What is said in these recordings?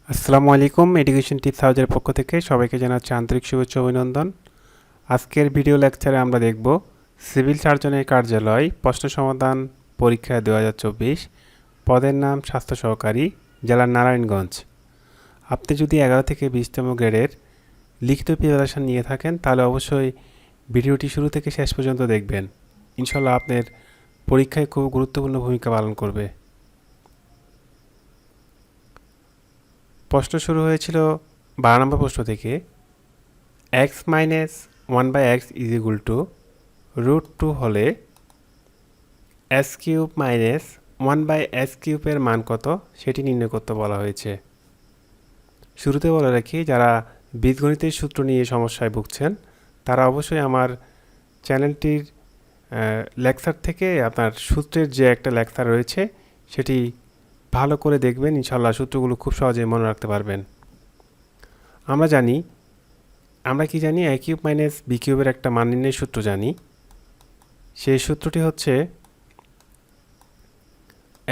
আসসালামু আলাইকুম। Education tips হাউজের পক্ষ থেকে সবাইকে জানাচ্ছি আন্তরিক শুভেচ্ছা অভিনন্দন। আজকের ভিডিও লেকচারে আমরা দেখব সিভিল সার্জনের কার্যালয় প্রশ্ন সমাধান পরীক্ষা 2024, পদের নাম স্বাস্থ্য সহকারী, জেলা নারায়ণগঞ্জ। আপনি যদি 11 থেকে 20তম গ্রেডের লিখিত প্রিপারেশন নিয়ে থাকেন তাহলে অবশ্যই ভিডিওটি শুরু থেকে শেষ পর্যন্ত দেখবেন। ইনশাল্লাহ আপনার পরীক্ষায় খুব গুরুত্বপূর্ণ ভূমিকা পালন করবে। প্রশ্ন শুরু হয়েছিল 12 নম্বর প্রশ্ন থেকে, x minus 1/x is equal to √2 হলে s কিউব মাইনাস 1/s কিউবের মান কত সেটি নির্ণয় করতে বলা হয়েছে। শুরুতে বলে রাখি, যারা বীজগণিতের সূত্র নিয়ে সমস্যায় ভুগছেন তারা অবশ্যই আমার চ্যানেলটির লেকচার থেকে আপনার সূত্রের যে একটা লেকচার রয়েছে সেটি ভালো করে দেখবেন। ইনশাল্লাহ সূত্রগুলো খুব সহজেই মনে রাখতে পারবেন। আমরা কি জানি a কিউব মাইনাস b কিউবের একটা মান নির্ণয়ের সূত্র জানি। সেই সূত্রটি হচ্ছে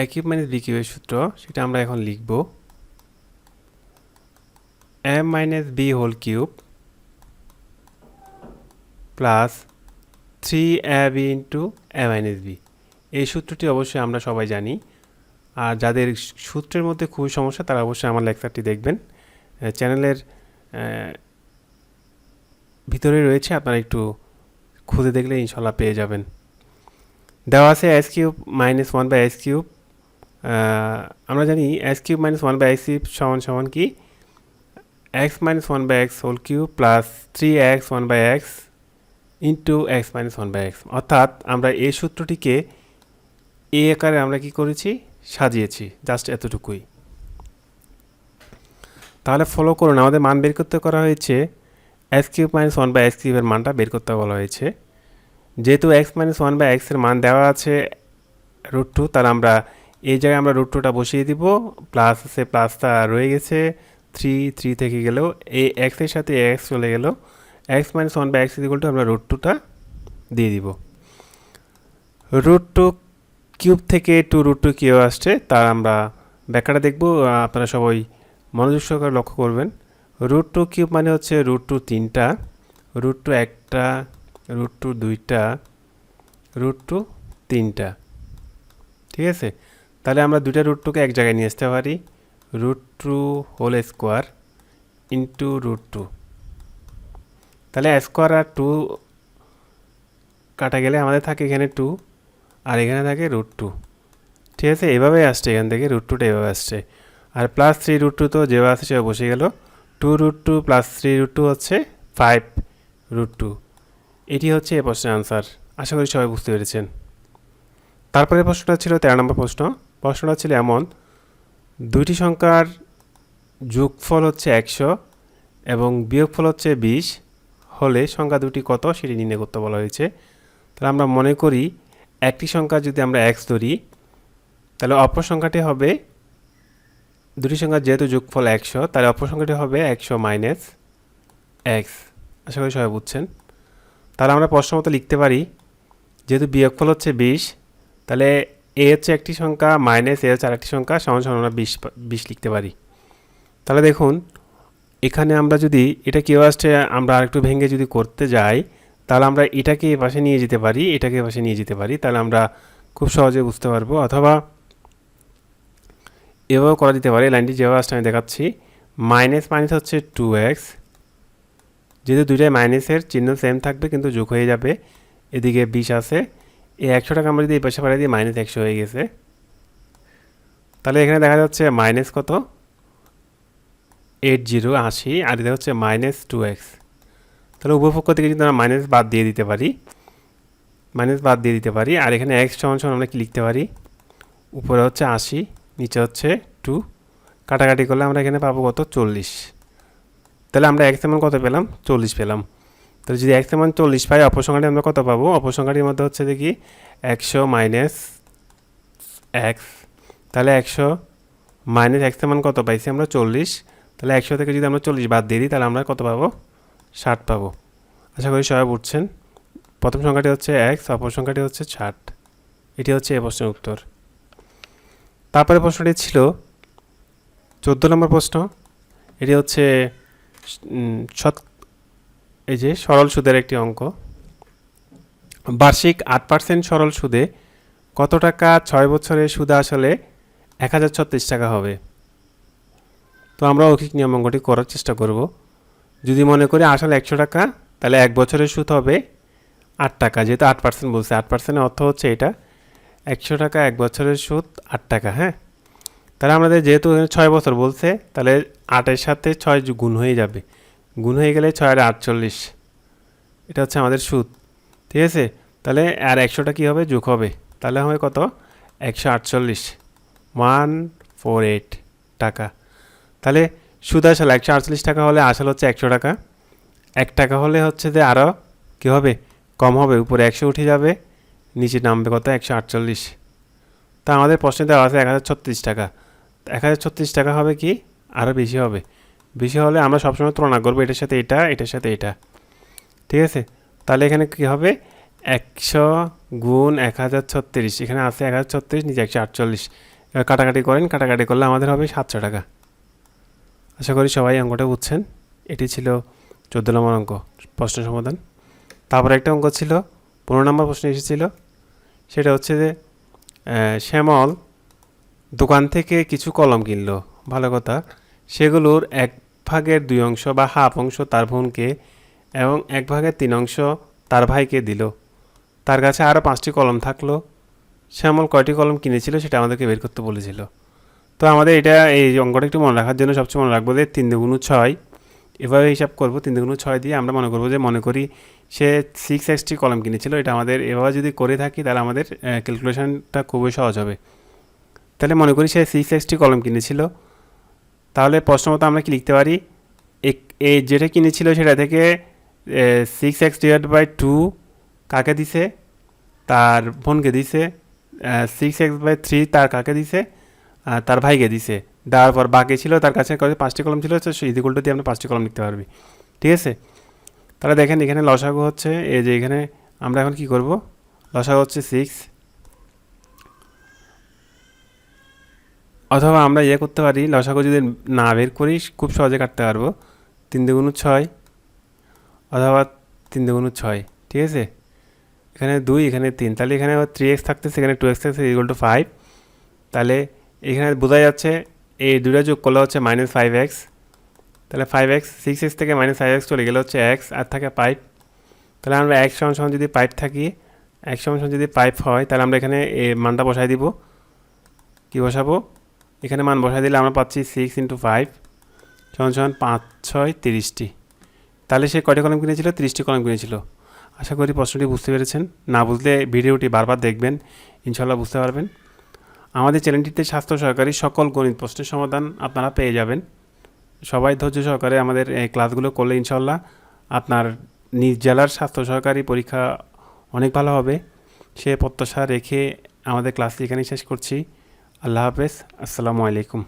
a কিউব মাইনাস b কিউবের সূত্র, সেটা আমরা এখন লিখব। a minus b whole cube plus 3ab into a minus b। এই সূত্রটি অবশ্যই আমরা সবাই জানি। আর যাদের সূত্রের মধ্যে খুবই সমস্যা তারা অবশ্যই আমার লেকচারটি দেখবেন। চ্যানেলের ভিতরে রয়েছে, আপনারা একটু খুঁজে দেখলে ইনশাল্লাহ পেয়ে যাবেন। দেওয়া আছে s cube minus 1/s cube. আমরা জানি s cube minus 1/s cube সমান সমান কি x minus 1/x whole cube plus 3x 1/x into x minus 1/x। অর্থাৎ আমরা এই সূত্রটিকে এ আকারে আমরা কি করেছি, সাজিয়েছি, জাস্ট এতটুকুই। তাহলে ফলো করুন, আমাদের মান বের করতে করা হয়েছে s কিউব মাইনাস 1/x কিউবের মানটা বের করতে বলা হয়েছে। যেহেতু x মাইনাস 1/x এর মান দেওয়া আছে √2, তাহলে আমরা এই জায়গায় আমরা √2টা বসিয়ে দিব। প্লাস আছে, প্লাসটা রয়ে গেছে, 3 থেকে গেলেও এই x এর সাথে x চলে গেল। x minus 1/x equal to আমরা √2টা দিয়ে দিব। √2 কিউব থেকে 2√2 কিউ আসছে, তার আমরা ব্যাখ্যাটা দেখব। আপনারা সবাই মনোযোগ সহকারে লক্ষ্য করবেন। √2 কিউব মানে হচ্ছে √2 3টা, √2 1টা, √2 2টা, √2 3টা। ঠিক আছে, তাহলে আমরা দুইটা √2কে এক জায়গায় নিয়ে আসতে পারি। √2 হোল স্কোয়ার ইন্টু √2। তাহলে স্কোয়ার আর 2 কাটা গেলে আমাদের থাকে এখানে 2 আর এখানে থাকে √2। ঠিক আছে, এভাবে আসছে, এখান থেকে √2টা এভাবে আসছে। আর প্লাস 3√2 তো যেভাবে আসছে সেভাবে বসে গেল। 2√2 প্লাস 3√2 হচ্ছে 5√2। এটি হচ্ছে এই প্রশ্নের আনসার। আশা করি সবাই বুঝতে পেরেছেন। তারপরে প্রশ্নটা ছিল 13 নম্বর প্রশ্ন। প্রশ্নটা ছিল এমন, দুইটি সংখ্যার যোগফল হচ্ছে 100 এবং বিয়োগফল হচ্ছে 20 হলে সংখ্যা দুটি কত সেটি নির্ণয় করতে বলা হয়েছে। তাহলে আমরা মনে করি একটি সংখ্যা যদি আমরা x ধরি, তাহলে অপর সংখ্যাটি হবে, দুটি সংখ্যার যেহেতু যোগফল 100, তাহলে অপর সংখ্যাটি হবে 100 মাইনাস x। আশা করি সবাই বুঝছেন। তাহলে আমরা প্রশ্ন মতো লিখতে পারি, যেহেতু বিয়োগফল হচ্ছে 20, তাহলে a হচ্ছে একটি সংখ্যা মাইনাস a হচ্ছে আরেকটি সংখ্যা, সমান সমান আমরা 20 লিখতে পারি। তাহলে দেখুন, এখানে আমরা যদি এটা কেউ আসছে আমরা আরেকটু ভেঙে যদি করতে যাই, তাহলে আমরা এটাকে এ পাশে নিয়ে যেতে পারি, এটাকে এ পাশে নিয়ে যেতে পারি। তাহলে আমরা খুব সহজে বুঝতে পারবো। অথবা এভাবেও করা যেতে পারে। লাইনটি যেভাবে আসছে আমি দেখাচ্ছি, মাইনাস মাইনাস হচ্ছে 2x, যেহেতু দুইটাই মাইনাসের চিহ্ন সেম থাকবে কিন্তু যোগ হয়ে যাবে। এদিকে 20 আছে, এই 100 টাকা আমরা যদি এই পাশে পাঠিয়ে দিই মাইনাস 100 হয়ে গেছে। তাহলে এখানে দেখা যাচ্ছে মাইনাস কত 80 আর এটা হচ্ছে মাইনাস 2x। তাহলে উভয় পক্ষ থেকে যদি আমরা মাইনাস বাদ দিয়ে দিতে পারি, আর এখানে x সমান সমান আমরা কি লিখতে পারি, উপরে হচ্ছে 80, নিচে হচ্ছে 2, কাটাকাটি করলে আমরা এখানে পাবো কত 40। তাহলে আমরা x এর মান কত পেলাম, 40 পেলাম। তাহলে যদি x এর মান 40 পাই, অপর সংখ্যাটি আমরা কত পাবো, অপর সংখ্যাটির মধ্যে হচ্ছে দেখি 100 মাইনাস x। তাহলে 100 মাইনাস x এর মান কত পাইছি আমরা 40। তাহলে 100 থেকে যদি আমরা 40 বাদ দিয়ে দিই তাহলে আমরা কত পাবো, 60 পাবো। আশা করি সবাই বুঝছেন। প্রথম সংখ্যাটি হচ্ছে x, অপর সংখ্যাটি হচ্ছে 60। এটি হচ্ছে এই প্রশ্নের উত্তর। তারপরে প্রশ্নটি ছিল 14 নম্বর প্রশ্ন। এটি হচ্ছে এই যে সরল সুদের একটি অঙ্ক। বার্ষিক 8% সরল সুদে কত টাকা 6 বছরের সুদ আসলে 1036 টাকা হবে। তো আমরা ঐকিক নিয়ম অঙ্কটি করার চেষ্টা করব। যদি মনে করি আসলে 100 টাকা, তাহলে 1 বছরের সুদ হবে 8 টাকা। যেহেতু 8% বলছে, 8%-এর অর্থ হচ্ছে এটা 100 টাকা 1 বছরের সুদ 8 টাকা। হ্যাঁ, তাহলে আমাদের যেহেতু 6 বছর বলছে, তাহলে 8-এর সাথে 6 গুণ হয়ে যাবে। গুণ হয়ে গেলে 6 আর 48, এটা হচ্ছে আমাদের সুদ। ঠিক আছে, তাহলে আর 100টা কী হবে, যোগ হবে। তাহলে হবে কত, 148, 148 টাকা। তাহলে সুদ আসলে 148 টাকা হলে আসলে হচ্ছে 100 টাকা। 1 টাকা হলে হচ্ছে যে আরও কী হবে, কম হবে, উপরে 100 উঠে যাবে, নিচে নামবে কত, 148। তা আমাদের প্রশ্নে দেওয়া আছে 1036 টাকা। 1036 টাকা হবে কি, আরও বেশি হবে। বেশি হলে আমরা সবসময় তুলনা করবো এটার সাথে এটা, এটার সাথে এটা। ঠিক আছে, তাহলে এখানে কী হবে, 100 গুণ 1036, এখানে আছে 1036, নিচে 148। এবার কাটাকাটি করেন, কাটাকাটি করলে আমাদের হবে 700 টাকা। আশা করি সবাই অঙ্কটা বুঝছেন। এটি ছিল 14 নম্বর অঙ্ক, প্রশ্ন সমাধান। তারপরে একটা অঙ্ক ছিল 15 নম্বর প্রশ্ন এসেছিল, সেটা হচ্ছে যে শ্যামল দোকান থেকে কিছু কলম কিনলো, ভালো কথা। সেগুলোর 1/2 অংশ বা হাফ অংশ তার বোনকে এবং 1/3 অংশ তার ভাইকে দিল। তার কাছে আরও 5টি কলম থাকলো। শ্যামল কয়টি কলম কিনেছিল সেটা আমাদেরকে বের করতে বলেছিল। তো আমাদের এটা এই অঙ্কটা একটু মনে রাখার জন্য সবচেয়ে মনে রাখবো যে 3 × 6, এভাবে হিসাব করবো। 3 × 6 দিয়ে আমরা মনে করবো যে মনে করি সে 6টি কলম কিনেছিল। এটা আমাদের এভাবে যদি করে থাকি তাহলে আমাদের ক্যালকুলেশনটা খুবই সহজ হবে। তাহলে মনে করি সে 6টি কলম কিনেছিল। তাহলে প্রশ্ন মতো আমরা কি লিখতে পারি, এই যেটা কিনেছিল সেটা থেকে 6x/2 কাকে দিছে, তার বোনকে দিছে। 6x/3 তার কাকে দিছে, তার ভাইকে দিছে। দেওয়ার পর বাকি ছিল তার কাছে 5টি কলম ছিল, ইকুয়াল টু দিয়ে আমরা 5টি কলম লিখতে পারবি। ঠিক আছে, তাহলে দেখেন এখানে লসাগু হচ্ছে, এই যে এখানে আমরা এখন কি করব, লসাগু হচ্ছে 6, অথবা আমরা করতে পারি, লসাগু যদি না বের করি খুব সহজে কাটতে পারবো। 3 × 6 অথবা 3 × 6। ঠিক আছে, এখানে 2, এখানে 3, তাহলে এখানে 3x থাকতেছে, এখানে 2x থাকতেছে, ইকুয়াল টু 5। তাহলে এখানে বোঝা যাচ্ছে এই দুটো যোগ করলে হচ্ছে -5x। তাহলে 5x, 6x থেকে -5x চলে গেলে হচ্ছে x, আর থাকে 5। তাহলে আমরা x সমান যদি 5 থাকি, x সমান যদি 5 হয়, তাহলে আমরা এখানে এই মানটা বসাই দিব। কি বসাবো, এখানে মান বসাই দিলে আমরা পাচ্ছি 6 × 5 সমান 5, 6, 30টি। তাহলে সে কয়টি কলম কিনেছিল, 30টি কলম কিনেছিল। আশা করি প্রশ্নটি বুঝতে পেরেছেন। না বুঝলে ভিডিওটি বারবার দেখবেন, ইনশাল্লাহ বুঝতে পারবেন। আমাদের চ্যানেলটিতে স্বাস্থ্য সহকারী সকল গণিত প্রশ্নের সমাধান আপনারা পেয়ে যাবেন। সবাই ধৈর্য সহকারে আমাদের এই ক্লাসগুলো করলে ইনশাল্লাহ আপনার নিজ জেলার স্বাস্থ্য সহকারী পরীক্ষা অনেক ভালো হবে। সে প্রত্যাশা রেখে আমাদের ক্লাসটি এখানেই শেষ করছি। আল্লাহ হাফেজ, আসসালামু আলাইকুম।